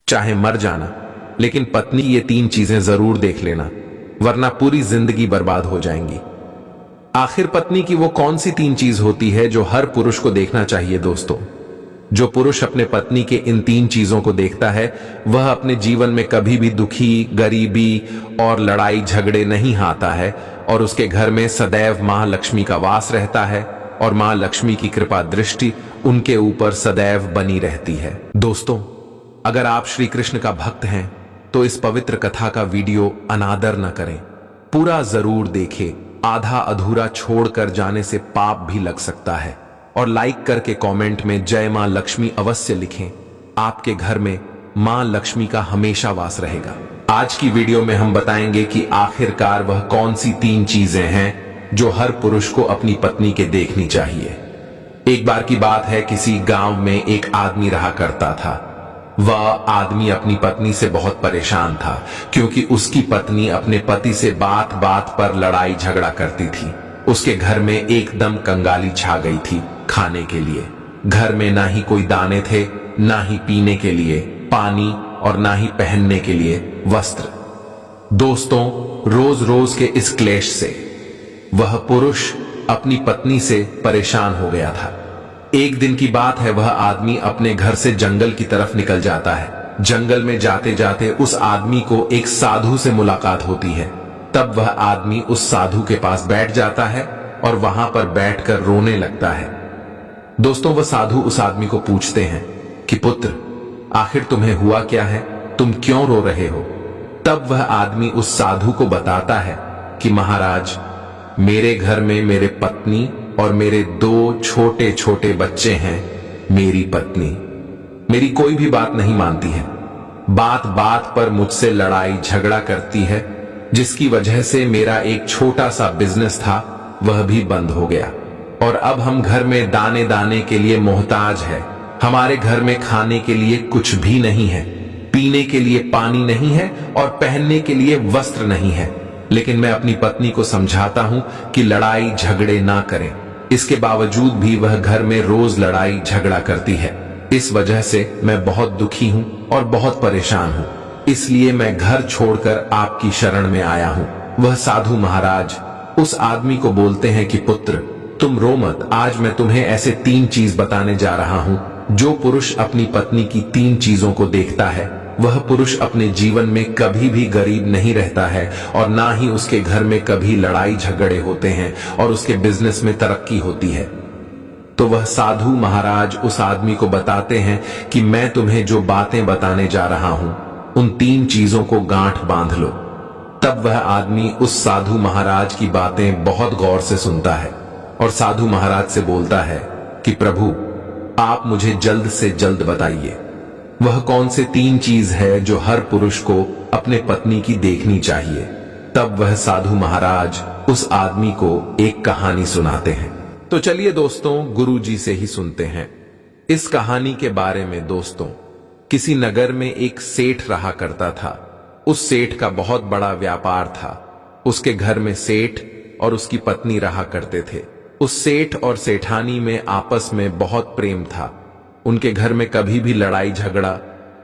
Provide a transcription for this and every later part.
चाहे मर जाना, लेकिन पत्नी ये 3 चीजें जरूर देख लेना, वरना पूरी जिंदगी बर्बाद हो जाएंगी। आखिर पत्नी की वो कौन सी 3 चीज होती है जो हर पुरुष को देखना चाहिए दोस्तों? जो पुरुष अपने पत्नी के इन 3 चीजों को देखता है, वह अपने जीवन में कभी भी दुखी, गरीबी और लड़ाई झगड़े नहीं आता है, और उसके घर में सदैव मां लक्ष्मी का वास रहता है, और मां लक्ष्मी की कृपा दृष्टि उनके ऊपर सदैव बनी रहती है। दोस्तों, अगर आप श्री कृष्ण का भक्त हैं तो इस पवित्र कथा का वीडियो अनादर न करें, पूरा जरूर देखें। आधा अधूरा छोड़कर जाने से पाप भी लग सकता है। और लाइक करके कमेंट में जय मां लक्ष्मी अवश्य लिखें। आपके घर में मां लक्ष्मी का हमेशा वास रहेगा। आज की वीडियो में हम बताएंगे कि आखिरकार वह कौन सी 3 चीजें हैं जो हर पुरुष को अपनी पत्नी के देखनी चाहिए। एक बार की बात है, किसी गांव में एक आदमी रहा करता था। वह आदमी अपनी पत्नी से बहुत परेशान था, क्योंकि उसकी पत्नी अपने पति से बात बात पर लड़ाई झगड़ा करती थी। उसके घर में एकदम कंगाली छा गई थी। खाने के लिए घर में ना ही कोई दाने थे, ना ही पीने के लिए पानी, और ना ही पहनने के लिए वस्त्र। दोस्तों, रोज रोज के इस क्लेश से वह पुरुष अपनी पत्नी से परेशान हो गया था। एक दिन की बात है, वह आदमी अपने घर से जंगल की तरफ निकल जाता है। जंगल में जाते जाते उस आदमी को एक साधु से मुलाकात होती है। तब वह आदमी उस साधु के पास बैठ जाता है और वहां पर बैठकर रोने लगता है। दोस्तों, वह साधु उस आदमी को पूछते हैं कि पुत्र, आखिर तुम्हें हुआ क्या है, तुम क्यों रो रहे हो? तब वह आदमी उस साधु को बताता है कि महाराज, मेरे घर में मेरे पत्नी और मेरे 2 छोटे छोटे बच्चे हैं। मेरी पत्नी मेरी कोई भी बात नहीं मानती है, बात बात पर मुझसे लड़ाई झगड़ा करती है, जिसकी वजह से मेरा एक छोटा सा बिजनेस था वह भी बंद हो गया, और अब हम घर में दाने दाने के लिए मोहताज है। हमारे घर में खाने के लिए कुछ भी नहीं है, पीने के लिए पानी नहीं है, और पहनने के लिए वस्त्र नहीं है। लेकिन मैं अपनी पत्नी को समझाता हूं कि लड़ाई झगड़े ना करें, इसके बावजूद भी वह घर में रोज लड़ाई झगड़ा करती है। इस वजह से मैं बहुत दुखी हूं और बहुत परेशान हूं, इसलिए मैं घर छोड़कर आपकी शरण में आया हूं। वह साधु महाराज उस आदमी को बोलते हैं कि पुत्र, तुम रो मत, आज मैं तुम्हें ऐसे 3 चीज बताने जा रहा हूं। जो पुरुष अपनी पत्नी की 3 चीजों को देखता है, वह पुरुष अपने जीवन में कभी भी गरीब नहीं रहता है, और ना ही उसके घर में कभी लड़ाई झगड़े होते हैं, और उसके बिजनेस में तरक्की होती है। तो वह साधु महाराज उस आदमी को बताते हैं कि मैं तुम्हें जो बातें बताने जा रहा हूं, उन 3 चीजों को गांठ बांध लो। तब वह आदमी उस साधु महाराज की बातें बहुत गौर से सुनता है, और साधु महाराज से बोलता है कि प्रभु, आप मुझे जल्द से जल्द बताइए, वह कौन से 3 चीज है जो हर पुरुष को अपने पत्नी की देखनी चाहिए। तब वह साधु महाराज उस आदमी को एक कहानी सुनाते हैं। तो चलिए दोस्तों, गुरुजी से ही सुनते हैं इस कहानी के बारे में। दोस्तों, किसी नगर में एक सेठ रहा करता था। उस सेठ का बहुत बड़ा व्यापार था। उसके घर में सेठ और उसकी पत्नी रहा करते थे। उस सेठ और सेठानी में आपस में बहुत प्रेम था। उनके घर में कभी भी लड़ाई झगड़ा,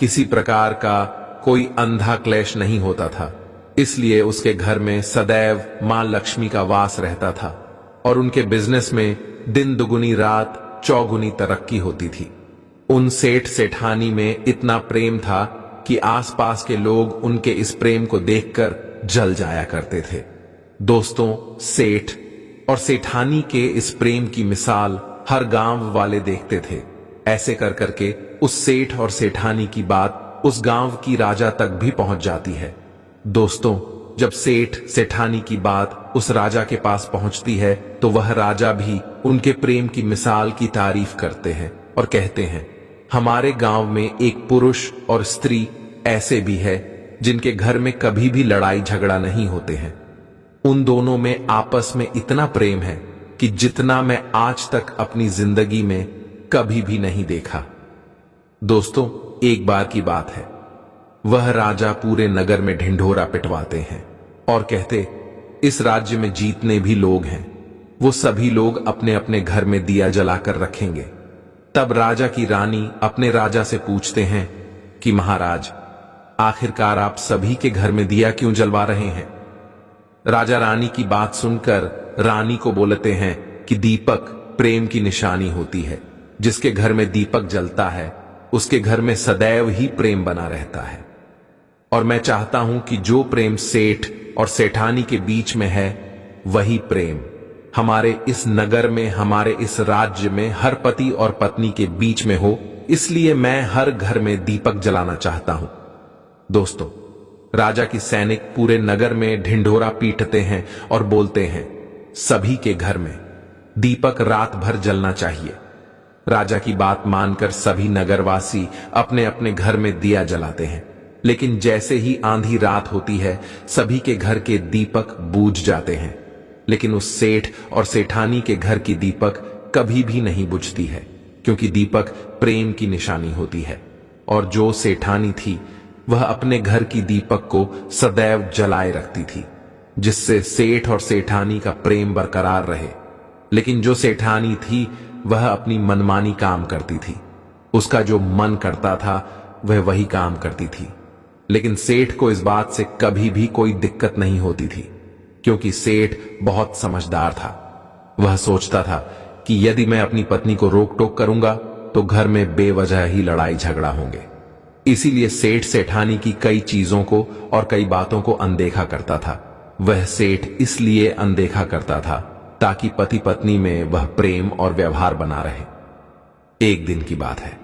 किसी प्रकार का कोई अंधा क्लेश नहीं होता था। इसलिए उसके घर में सदैव मां लक्ष्मी का वास रहता था, और उनके बिजनेस में दिन दुगुनी रात चौगुनी तरक्की होती थी। उन सेठ सेठानी में इतना प्रेम था कि आसपास के लोग उनके इस प्रेम को देखकर जल जाया करते थे। दोस्तों, सेठ और सेठानी के इस प्रेम की मिसाल हर गांव वाले देखते थे। ऐसे कर करके उस सेठ और सेठानी की बात उस गांव की राजा तक भी पहुंच जाती है। दोस्तों, जब सेठ सेठानी की बात उस राजा के पास पहुंचती है, तो वह राजा भी उनके प्रेम की मिसाल की तारीफ करते हैं और कहते हैं, हमारे गांव में एक पुरुष और स्त्री ऐसे भी है जिनके घर में कभी भी लड़ाई झगड़ा नहीं होते हैं। उन दोनों में आपस में इतना प्रेम है कि जितना मैं आज तक अपनी जिंदगी में कभी भी नहीं देखा। दोस्तों, एक बार की बात है, वह राजा पूरे नगर में ढिंढोरा पिटवाते हैं और कहते, इस राज्य में जितने भी लोग हैं वो सभी लोग अपने अपने घर में दिया जलाकर रखेंगे। तब राजा की रानी अपने राजा से पूछते हैं कि महाराज, आखिरकार आप सभी के घर में दिया क्यों जलवा रहे हैं? राजा रानी की बात सुनकर रानी को बोलते हैं कि दीपक प्रेम की निशानी होती है। जिसके घर में दीपक जलता है उसके घर में सदैव ही प्रेम बना रहता है। और मैं चाहता हूं कि जो प्रेम सेठ और सेठानी के बीच में है वही प्रेम हमारे इस नगर में, हमारे इस राज्य में हर पति और पत्नी के बीच में हो। इसलिए मैं हर घर में दीपक जलाना चाहता हूं। दोस्तों, राजा की सैनिक पूरे नगर में ढिंढोरा पीटते हैं और बोलते हैं, सभी के घर में दीपक रात भर जलना चाहिए। राजा की बात मानकर सभी नगरवासी अपने अपने घर में दिया जलाते हैं। लेकिन जैसे ही आंधी रात होती है सभी के घर के दीपक बूझ जाते हैं। लेकिन उस सेठ और सेठानी के घर की दीपक कभी भी नहीं बुझती है, क्योंकि दीपक प्रेम की निशानी होती है। और जो सेठानी थी वह अपने घर की दीपक को सदैव जलाए रखती थी, जिससे सेठ और सेठानी का प्रेम बरकरार रहे। लेकिन जो सेठानी थी वह अपनी मनमानी काम करती थी। उसका जो मन करता था वह वही काम करती थी। लेकिन सेठ को इस बात से कभी भी कोई दिक्कत नहीं होती थी, क्योंकि सेठ बहुत समझदार था। वह सोचता था कि यदि मैं अपनी पत्नी को रोक टोक करूंगा तो घर में बेवजह ही लड़ाई झगड़ा होंगे। इसीलिए सेठ सेठानी की कई चीजों को और कई बातों को अनदेखा करता था। वह सेठ इसलिए अनदेखा करता था ताकि पति पत्नी में वह प्रेम और व्यवहार बना रहे। एक दिन की बात है,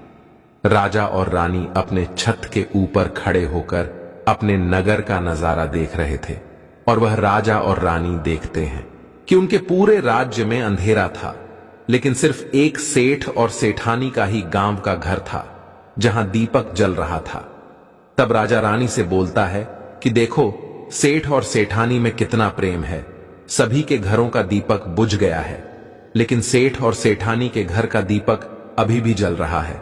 राजा और रानी अपने छत के ऊपर खड़े होकर अपने नगर का नजारा देख रहे थे। और वह राजा और रानी देखते हैं कि उनके पूरे राज्य में अंधेरा था, लेकिन सिर्फ एक सेठ और सेठानी का ही गांव का घर था जहां दीपक जल रहा था। तब राजा रानी से बोलता है कि देखो, सेठ और सेठानी में कितना प्रेम है। सभी के घरों का दीपक बुझ गया है, लेकिन सेठ और सेठानी के घर का दीपक अभी भी जल रहा है।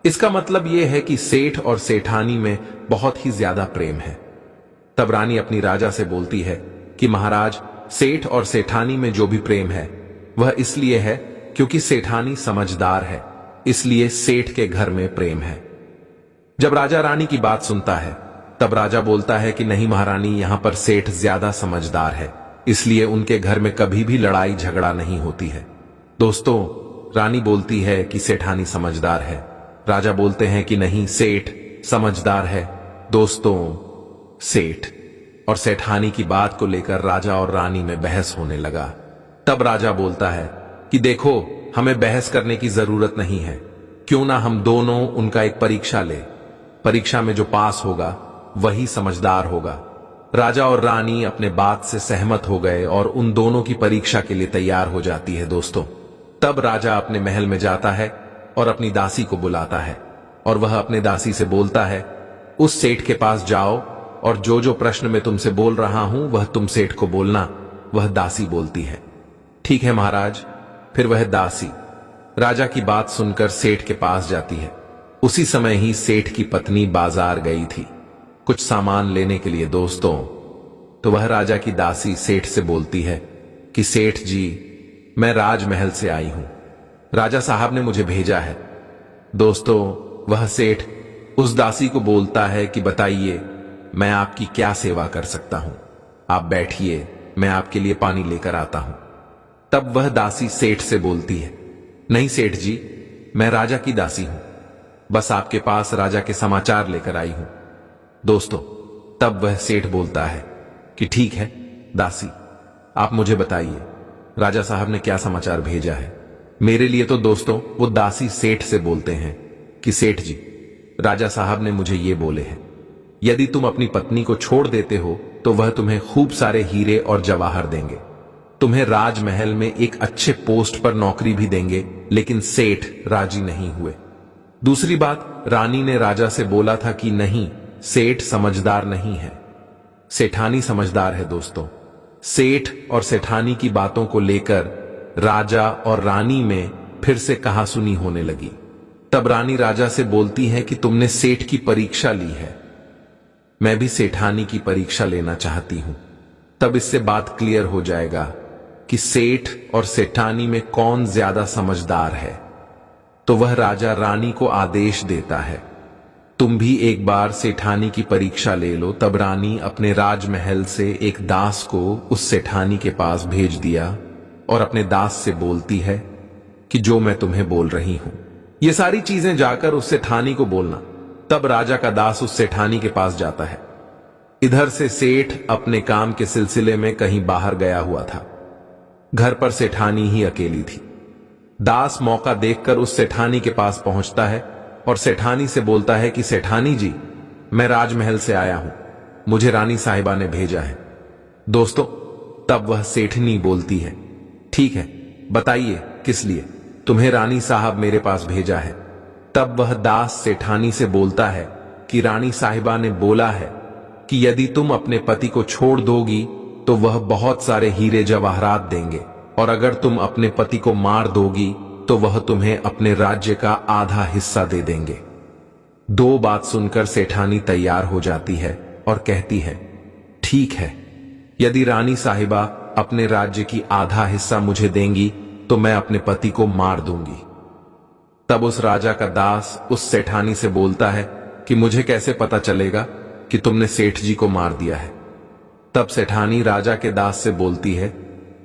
इसका मतलब यह है कि सेठ और सेठानी में बहुत ही ज्यादा प्रेम है। तब रानी अपनी राजा से बोलती है कि महाराज, सेठ और सेठानी में जो भी प्रेम है वह इसलिए है क्योंकि सेठानी समझदार है, इसलिए सेठ के घर में प्रेम है। जब राजा रानी की बात सुनता है तब राजा बोलता है कि नहीं महारानी, यहां पर सेठ ज्यादा समझदार है, इसलिए उनके घर में कभी भी लड़ाई झगड़ा नहीं होती है। दोस्तों, रानी बोलती है कि सेठानी समझदार है। राजा बोलते हैं कि नहीं, सेठ समझदार है। दोस्तों, सेठ और सेठानी की बात को लेकर राजा और रानी में बहस होने लगा। तब राजा बोलता है कि देखो, हमें बहस करने की जरूरत नहीं है। क्यों ना हम दोनों उनका एक परीक्षा ले। परीक्षा में जो पास होगा वही समझदार होगा। राजा और रानी अपने बात से सहमत हो गए और उन दोनों की परीक्षा के लिए तैयार हो जाती है। दोस्तों, तब राजा अपने महल में जाता है और अपनी दासी को बुलाता है और वह अपने दासी से बोलता है, उस सेठ के पास जाओ और जो जो प्रश्न मैं तुमसे बोल रहा हूं वह तुम सेठ को बोलना। वह दासी बोलती है, ठीक है महाराज। फिर वह दासी राजा की बात सुनकर सेठ के पास जाती है। उसी समय ही सेठ की पत्नी बाजार गई थी कुछ सामान लेने के लिए। दोस्तों, तो वह राजा की दासी सेठ से बोलती है कि सेठ जी, मैं राजमहल से आई हूं, राजा साहब ने मुझे भेजा है। दोस्तों, वह सेठ उस दासी को बोलता है कि बताइए, मैं आपकी क्या सेवा कर सकता हूं? आप बैठिए, मैं आपके लिए पानी लेकर आता हूं। तब वह दासी सेठ से बोलती है, नहीं सेठ जी, मैं राजा की दासी हूं, बस आपके पास राजा के समाचार लेकर आई हूं। दोस्तों, तब वह सेठ बोलता है कि ठीक है दासी, आप मुझे बताइए राजा साहब ने क्या समाचार भेजा है मेरे लिए। तो दोस्तों, वो दासी सेठ से बोलते हैं कि सेठ जी, राजा साहब ने मुझे ये बोले हैं, यदि तुम अपनी पत्नी को छोड़ देते हो तो वह तुम्हें खूब सारे हीरे और जवाहर देंगे, तुम्हें राजमहल में एक अच्छे पोस्ट पर नौकरी भी देंगे। लेकिन सेठ राजी नहीं हुए। दूसरी बात, रानी ने राजा से बोला था कि नहीं, सेठ समझदार नहीं है, सेठानी समझदार है। दोस्तों, सेठ और सेठानी की बातों को लेकर राजा और रानी में फिर से कहासुनी होने लगी। तब रानी राजा से बोलती है कि तुमने सेठ की परीक्षा ली है, मैं भी सेठानी की परीक्षा लेना चाहती हूं, तब इससे बात क्लियर हो जाएगा कि सेठ और सेठानी में कौन ज्यादा समझदार है। तो वह राजा रानी को आदेश देता है, तुम भी एक बार सेठानी की परीक्षा ले लो। तब रानी अपने राजमहल से एक दास को उस सेठानी के पास भेज दिया और अपने दास से बोलती है कि जो मैं तुम्हें बोल रही हूं ये सारी चीजें जाकर उस सेठानी को बोलना। तब राजा का दास उस सेठानी के पास जाता है। इधर से सेठ अपने काम के सिलसिले में कहीं बाहर गया हुआ था। घर पर सेठानी ही अकेली थी। दास मौका देखकर उस सेठानी के पास पहुंचता है और सेठानी से बोलता है कि सेठानी जी, मैं राजमहल से आया हूं, मुझे रानी साहिबा ने भेजा है। दोस्तों, तब वह सेठनी बोलती है, ठीक है, बताइए किस लिए तुम्हें रानी साहब मेरे पास भेजा है। तब वह दास सेठानी से बोलता है कि रानी साहिबा ने बोला है कि यदि तुम अपने पति को छोड़ दोगी तो वह बहुत सारे हीरे जवाहरात देंगे, और अगर तुम अपने पति को मार दोगी तो वह तुम्हें अपने राज्य का आधा हिस्सा दे देंगे। दो बात सुनकर सेठानी तैयार हो जाती है और कहती है, ठीक है, यदि रानी साहिबा अपने राज्य की आधा हिस्सा मुझे देंगी तो मैं अपने पति को मार दूंगी। तब उस राजा का दास उस सेठानी से बोलता है कि मुझे कैसे पता चलेगा कि तुमने सेठ जी को मार दिया है। तब सेठानी राजा के दास से बोलती है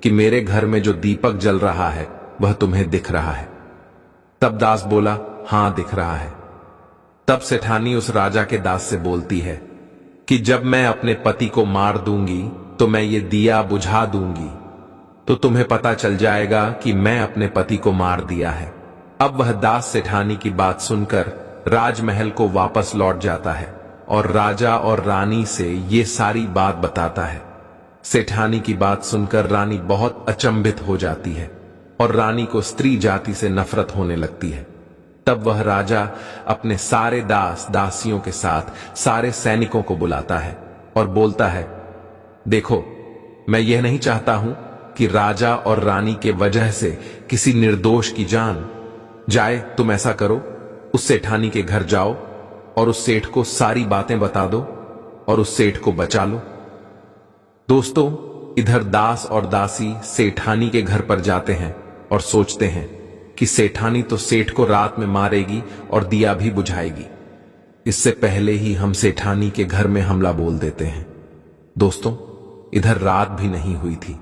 कि मेरे घर में जो दीपक जल रहा है वह तुम्हें दिख रहा है। तब दास बोला, हां दिख रहा है। तब सेठानी उस राजा के दास से बोलती है कि जब मैं अपने पति को मार दूंगी तो मैं ये दिया बुझा दूंगी, तो तुम्हें पता चल जाएगा कि मैं अपने पति को मार दिया है। अब वह दास सेठानी की बात सुनकर राजमहल को वापस लौट जाता है और राजा और रानी से ये सारी बात बताता है। सेठानी की बात सुनकर रानी बहुत अचंभित हो जाती है और रानी को स्त्री जाति से नफरत होने लगती है। तब वह राजा अपने सारे दास दासियों के साथ सारे सैनिकों को बुलाता है और बोलता है, देखो, मैं यह नहीं चाहता हूं कि राजा और रानी के वजह से किसी निर्दोष की जान जाए। तुम ऐसा करो, उस सेठानी के घर जाओ और उस सेठ को सारी बातें बता दो और उस सेठ को बचा लो। दोस्तों, इधर दास और दासी सेठानी के घर पर जाते हैं और सोचते हैं कि सेठानी तो सेठ को रात में मारेगी और दिया भी बुझाएगी। इससे पहले ही हम सेठानी के घर में हमला बोल देते हैं। दोस्तों, इधर रात भी नहीं हुई थी,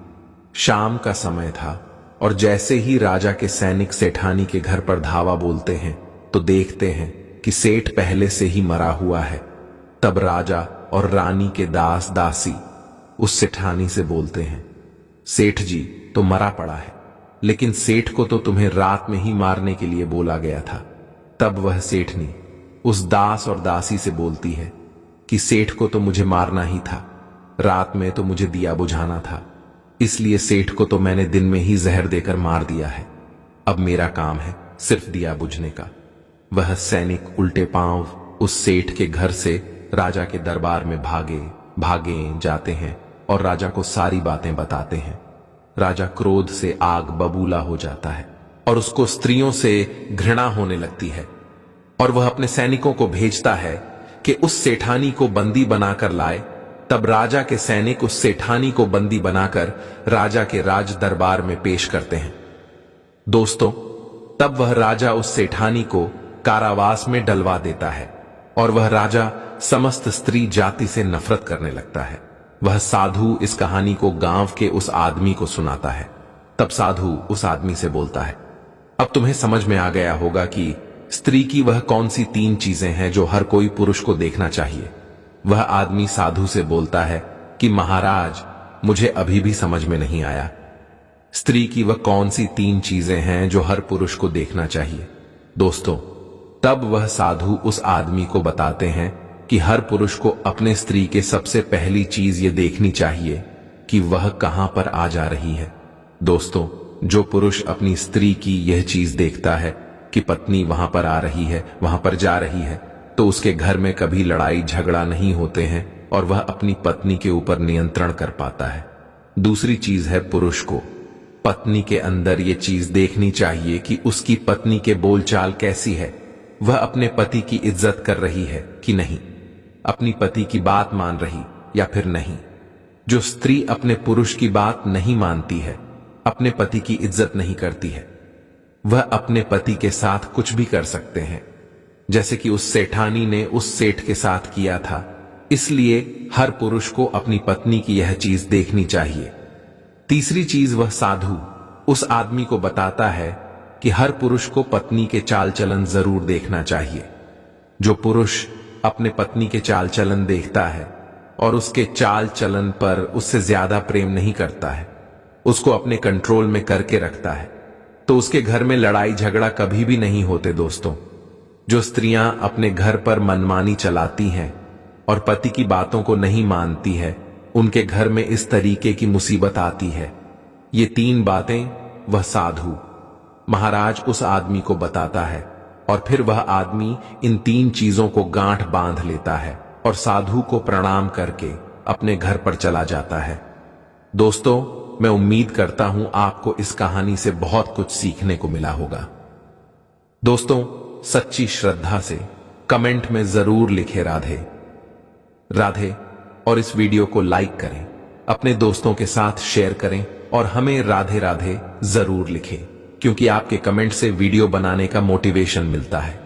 शाम का समय था और जैसे ही राजा के सैनिक सेठानी के घर पर धावा बोलते हैं तो देखते हैं कि सेठ पहले से ही मरा हुआ है। तब राजा और रानी के दास दासी उस सेठानी से बोलते हैं, सेठ जी तो मरा पड़ा है, लेकिन सेठ को तो तुम्हें रात में ही मारने के लिए बोला गया था। तब वह सेठनी उस दास और दासी से बोलती है कि सेठ को तो मुझे मारना ही था, रात में तो मुझे दिया बुझाना था, इसलिए सेठ को तो मैंने दिन में ही जहर देकर मार दिया है। अब मेरा काम है सिर्फ दिया बुझने का। वह सैनिक उल्टे पांव उस सेठ के घर से राजा के दरबार में भागे जाते हैं और राजा को सारी बातें बताते हैं। राजा क्रोध से आग बबूला हो जाता है और उसको स्त्रियों से घृणा होने लगती है और वह अपने सैनिकों को भेजता है कि उस सेठानी को बंदी बनाकर लाए। तब राजा के सैनिक उस सेठानी को बंदी बनाकर राजा के राज दरबार में पेश करते हैं। दोस्तों, तब वह राजा उस सेठानी को कारावास में डलवा देता है और वह राजा समस्त स्त्री जाति से नफरत करने लगता है। वह साधु इस कहानी को गांव के उस आदमी को सुनाता है। तब साधु उस आदमी से बोलता है, अब तुम्हें समझ में आ गया होगा कि स्त्री की वह कौन सी 3 चीजें हैं जो हर कोई पुरुष को देखना चाहिए। वह आदमी साधु से बोलता है कि महाराज, मुझे अभी भी समझ में नहीं आया, स्त्री की वह कौन सी 3 चीजें हैं जो हर पुरुष को देखना चाहिए। दोस्तों, तब वह साधु उस आदमी को बताते हैं कि हर पुरुष को अपने स्त्री के सबसे पहली चीज ये देखनी चाहिए कि वह कहां पर आ जा रही है। दोस्तों, जो पुरुष अपनी स्त्री की यह चीज देखता है कि पत्नी वहां पर आ रही है, वहां पर जा रही है, तो उसके घर में कभी लड़ाई झगड़ा नहीं होते हैं और वह अपनी पत्नी के ऊपर नियंत्रण कर पाता है। दूसरी चीज है, पुरुष को पत्नी के अंदर ये चीज देखनी चाहिए कि उसकी पत्नी के बोलचाल कैसी है, वह अपने पति की इज्जत कर रही है कि नहीं, अपनी पति की बात मान रही या फिर नहीं। जो स्त्री अपने पुरुष की बात नहीं मानती है, अपने पति की इज्जत नहीं करती है, वह अपने पति के साथ कुछ भी कर सकते हैं। जैसे कि उस सेठानी ने उस सेठ के साथ किया था। इसलिए हर पुरुष को अपनी पत्नी की यह चीज देखनी चाहिए। तीसरी चीज, वह साधु उस आदमी को बताता है कि हर पुरुष को पत्नी के चाल चलन जरूर देखना चाहिए। जो पुरुष अपने पत्नी के चाल चलन देखता है और उसके चाल चलन पर उससे ज्यादा प्रेम नहीं करता है, उसको अपने कंट्रोल में करके रखता है, तो उसके घर में लड़ाई झगड़ा कभी भी नहीं होते। दोस्तों, जो स्त्रियां अपने घर पर मनमानी चलाती हैं और पति की बातों को नहीं मानती है, उनके घर में इस तरीके की मुसीबत आती है। ये 3 बातें वह साधु महाराज उस आदमी को बताता है और फिर वह आदमी इन 3 चीजों को गांठ बांध लेता है और साधु को प्रणाम करके अपने घर पर चला जाता है। दोस्तों, मैं उम्मीद करता हूं आपको इस कहानी से बहुत कुछ सीखने को मिला होगा। दोस्तों, सच्ची श्रद्धा से कमेंट में जरूर लिखें राधे राधे और इस वीडियो को लाइक करें, अपने दोस्तों के साथ शेयर करें और हमें राधे राधे जरूर लिखें, क्योंकि आपके कमेंट से वीडियो बनाने का मोटिवेशन मिलता है।